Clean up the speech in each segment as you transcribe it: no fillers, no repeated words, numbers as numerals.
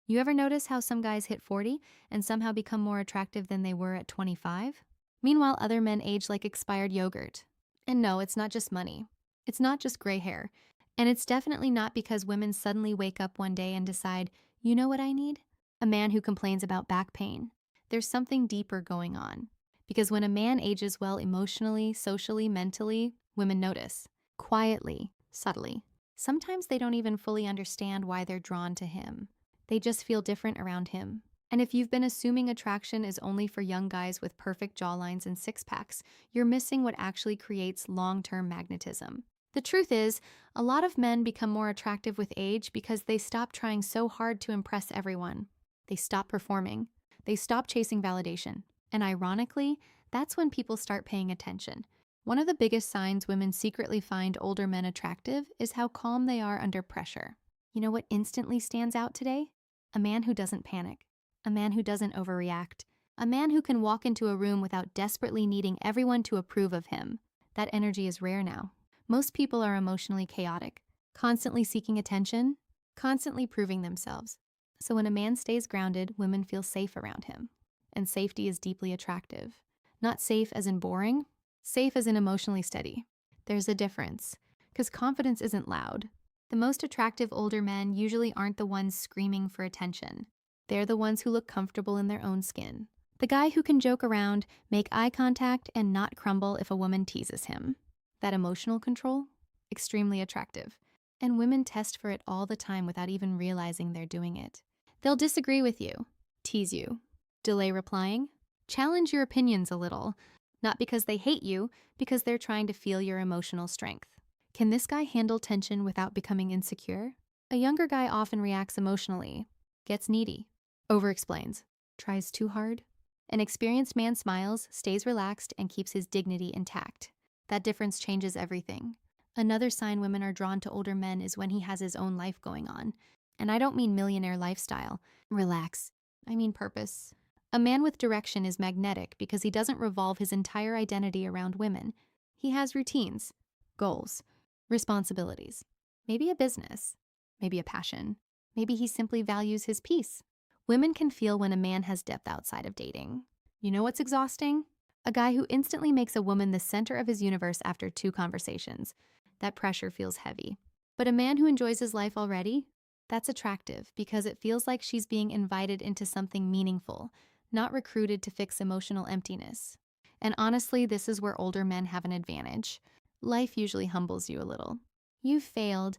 You ever notice how some guys hit 40 and somehow become more attractive than they were at 25? Meanwhile, other men age like expired yogurt. And no, it's not just money. It's not just gray hair. And it's definitely not because women suddenly wake up one day and decide, you know what I need? A man who complains about back pain. There's something deeper going on. Because when a man ages well emotionally, socially, mentally, women notice. Quietly, subtly. Sometimes they don't even fully understand why they're drawn to him. They just feel different around him. And if you've been assuming attraction is only for young guys with perfect jawlines and six packs, you're missing what actually creates long-term magnetism. The truth is, a lot of men become more attractive with age because they stop trying so hard to impress everyone. They stop performing. They stop chasing validation. And ironically, that's when people start paying attention. One of the biggest signs women secretly find older men attractive is how calm they are under pressure. You know what instantly stands out today? A man who doesn't panic. A man who doesn't overreact. A man who can walk into a room without desperately needing everyone to approve of him. That energy is rare now. Most people are emotionally chaotic, constantly seeking attention, constantly proving themselves. So when a man stays grounded, women feel safe around him. And safety is deeply attractive. Not safe as in boring, safe as in emotionally steady. There's a difference, because confidence isn't loud. The most attractive older men usually aren't the ones screaming for attention. They're the ones who look comfortable in their own skin. The guy who can joke around, make eye contact, and not crumble if a woman teases him. That emotional control? Extremely attractive. And women test for it all the time without even realizing they're doing it. They'll disagree with you, tease you, delay replying, challenge your opinions a little, not because they hate you, because they're trying to feel your emotional strength. Can this guy handle tension without becoming insecure? A younger guy often reacts emotionally, gets needy, overexplains, tries too hard. An experienced man smiles, stays relaxed, and keeps his dignity intact. That difference changes everything. Another sign women are drawn to older men is when he has his own life going on. And I don't mean millionaire lifestyle. Relax. I mean purpose. A man with direction is magnetic because he doesn't revolve his entire identity around women. He has routines, goals, responsibilities, maybe a business, maybe a passion, maybe he simply values his peace. Women can feel when a man has depth outside of dating. You know what's exhausting? A guy who instantly makes a woman the center of his universe after 2 conversations. That pressure feels heavy. But a man who enjoys his life already? That's attractive because it feels like she's being invited into something meaningful, not recruited to fix emotional emptiness. And honestly, this is where older men have an advantage. Life usually humbles you a little. You've failed,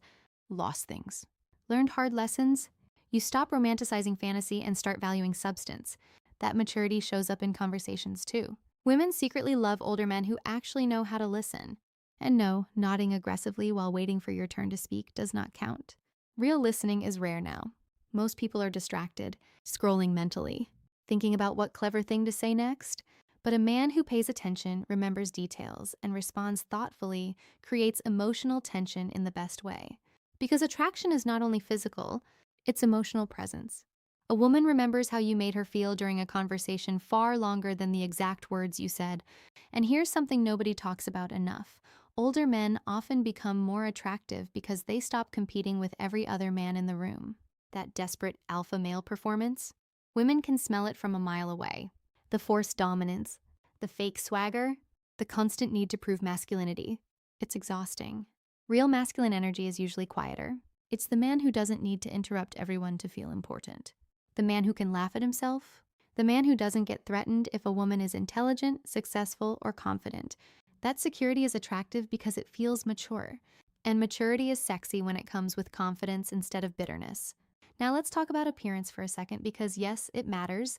lost things, learned hard lessons. You stop romanticizing fantasy and start valuing substance. That maturity shows up in conversations too. Women secretly love older men who actually know how to listen. And no, nodding aggressively while waiting for your turn to speak does not count. Real listening is rare now. Most people are distracted, scrolling mentally, thinking about what clever thing to say next. But a man who pays attention, remembers details, and responds thoughtfully creates emotional tension in the best way. Because attraction is not only physical, it's emotional presence. A woman remembers how you made her feel during a conversation far longer than the exact words you said. And here's something nobody talks about enough. Older men often become more attractive because they stop competing with every other man in the room. That desperate alpha male performance? Women can smell it from a mile away. The forced dominance, the fake swagger, the constant need to prove masculinity. It's exhausting. Real masculine energy is usually quieter. It's the man who doesn't need to interrupt everyone to feel important. The man who can laugh at himself. The man who doesn't get threatened if a woman is intelligent, successful, or confident. That security is attractive because it feels mature. And maturity is sexy when it comes with confidence instead of bitterness. Now let's talk about appearance for a second because yes, it matters,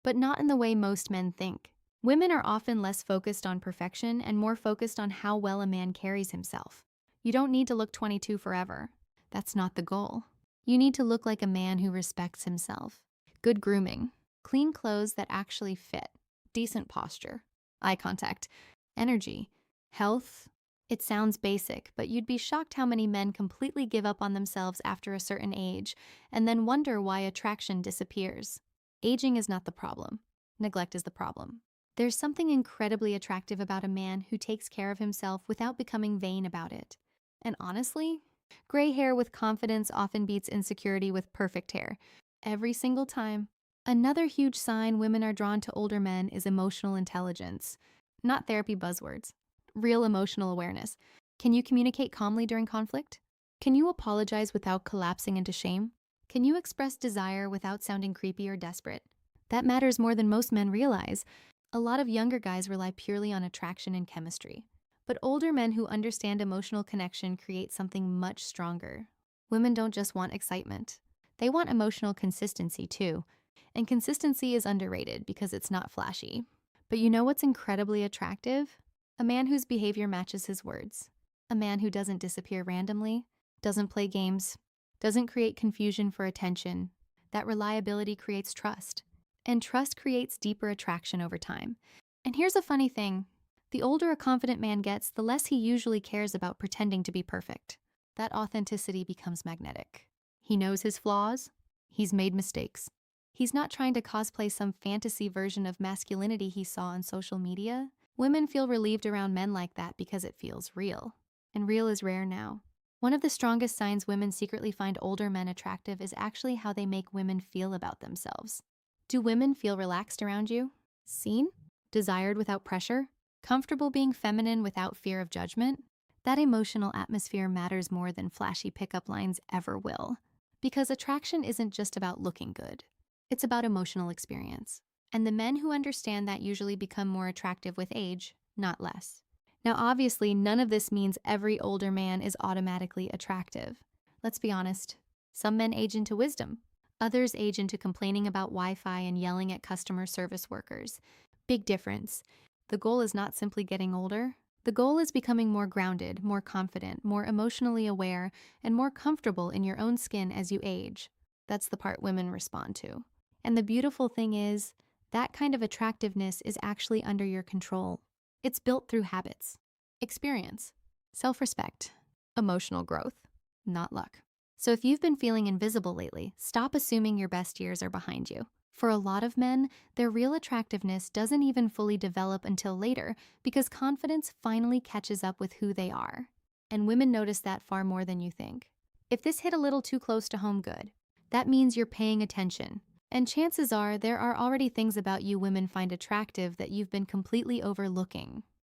but not in the way most men think. Women are often less focused on perfection and more focused on how well a man carries himself. You don't need to look 22 forever. That's not the goal. You need to look like a man who respects himself. Good grooming, clean clothes that actually fit, decent posture, eye contact, energy, health. It sounds basic, but you'd be shocked how many men completely give up on themselves after a certain age and then wonder why attraction disappears. Aging is not the problem. Neglect is the problem. There's something incredibly attractive about a man who takes care of himself without becoming vain about it. And honestly, gray hair with confidence often beats insecurity with perfect hair. every single time. Another huge sign women are drawn to older men is emotional intelligence. Not therapy buzzwords, real emotional awareness. Can you communicate calmly during conflict? Can you apologize without collapsing into shame? Can you express desire without sounding creepy or desperate? That matters more than most men realize. A lot of younger guys rely purely on attraction and chemistry. But older men who understand emotional connection create something much stronger. Women don't just want excitement, they want emotional consistency too. And consistency is underrated because it's not flashy. But you know what's incredibly attractive? A man whose behavior matches his words. A man who doesn't disappear randomly, doesn't play games, doesn't create confusion for attention. That reliability creates trust. And trust creates deeper attraction over time. And here's a funny thing. The older a confident man gets, the less he usually cares about pretending to be perfect. That authenticity becomes magnetic. He knows his flaws. He's made mistakes. He's not trying to cosplay some fantasy version of masculinity he saw on social media. Women feel relieved around men like that because it feels real. And real is rare now. One of the strongest signs women secretly find older men attractive is actually how they make women feel about themselves. Do women feel relaxed around you? Seen? Desired without pressure? Comfortable being feminine without fear of judgment? That emotional atmosphere matters more than flashy pickup lines ever will. Because attraction isn't just about looking good. It's about emotional experience. And the men who understand that usually become more attractive with age, not less. Now, obviously, none of this means every older man is automatically attractive. Let's be honest. Some men age into wisdom. Others age into complaining about Wi-Fi and yelling at customer service workers. Big difference. The goal is not simply getting older. The goal is becoming more grounded, more confident, more emotionally aware, and more comfortable in your own skin as you age. That's the part women respond to. And the beautiful thing is, that kind of attractiveness is actually under your control. It's built through habits, experience, self-respect, emotional growth, not luck. So if you've been feeling invisible lately, stop assuming your best years are behind you. For a lot of men, their real attractiveness doesn't even fully develop until later because confidence finally catches up with who they are. And women notice that far more than you think. If this hit a little too close to home, good. That means you're paying attention. And chances are there are already things about you women find attractive that you've been completely overlooking.